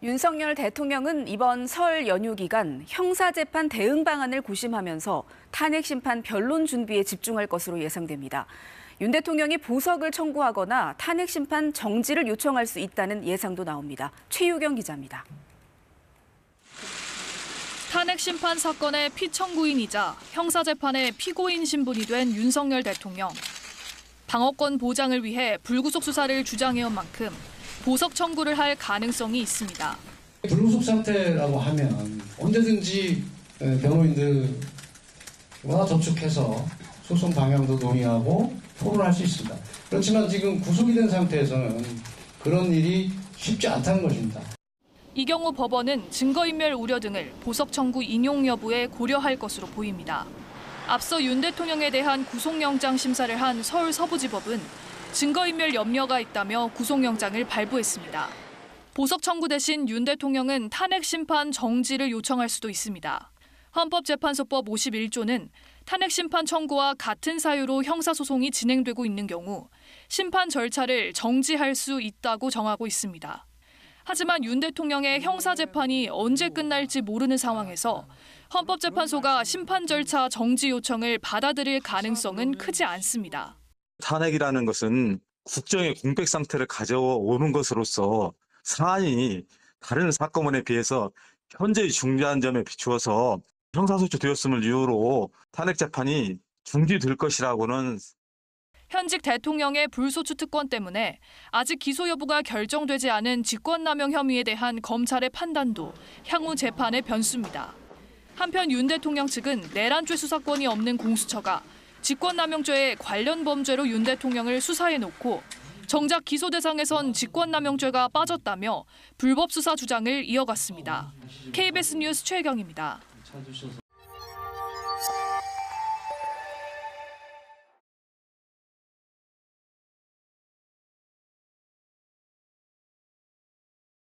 윤석열 대통령은 이번 설 연휴 기간 형사재판 대응 방안을 고심하면서 탄핵 심판 변론 준비에 집중할 것으로 예상됩니다. 윤 대통령이 보석을 청구하거나 탄핵 심판 정지를 요청할 수 있다는 예상도 나옵니다. 최유경 기자입니다. 탄핵 심판 사건의 피청구인이자 형사재판의 피고인 신분이 된 윤석열 대통령. 방어권 보장을 위해 불구속 수사를 주장해온 만큼 보석 청구를 할 가능성이 있습니다. 불구속 상태라고 하면 언제든지 변호인들과 접촉해서 소송 방향도 논의하고 토론할 수 있습니다. 그렇지만 지금 구속이 된 상태에서는 그런 일이 쉽지 않다는 것입니다. 이 경우 법원은 증거인멸 우려 등을 보석 청구 인용 여부에 고려할 것으로 보입니다. 앞서 윤 대통령에 대한 구속영장 심사를 한 서울 서부지법은 증거인멸 염려가 있다며 구속영장을 발부했습니다. 보석 청구 대신 윤 대통령은 탄핵 심판 정지를 요청할 수도 있습니다. 헌법재판소법 51조는 탄핵 심판 청구와 같은 사유로 형사소송이 진행되고 있는 경우 심판 절차를 정지할 수 있다고 정하고 있습니다. 하지만 윤 대통령의 형사재판이 언제 끝날지 모르는 상황에서 헌법재판소가 심판 절차 정지 요청을 받아들일 가능성은 크지 않습니다. 탄핵이라는 것은 국정의 공백 상태를 가져오는 것으로서 사안이 다른 사건에 비해서 현재의 중대한 점에 비추어서 형사소추되었음을 이유로 탄핵 재판이 중지될 것이라고는. 현직 대통령의 불소추 특권 때문에 아직 기소 여부가 결정되지 않은 직권남용 혐의에 대한 검찰의 판단도 향후 재판의 변수입니다. 한편 윤 대통령 측은 내란죄 수사권이 없는 공수처가 직권남용죄의 관련 범죄로 윤 대통령을 수사해놓고 정작 기소 대상에선 직권남용죄가 빠졌다며 불법 수사 주장을 이어갔습니다. KBS 뉴스 최혜경입니다.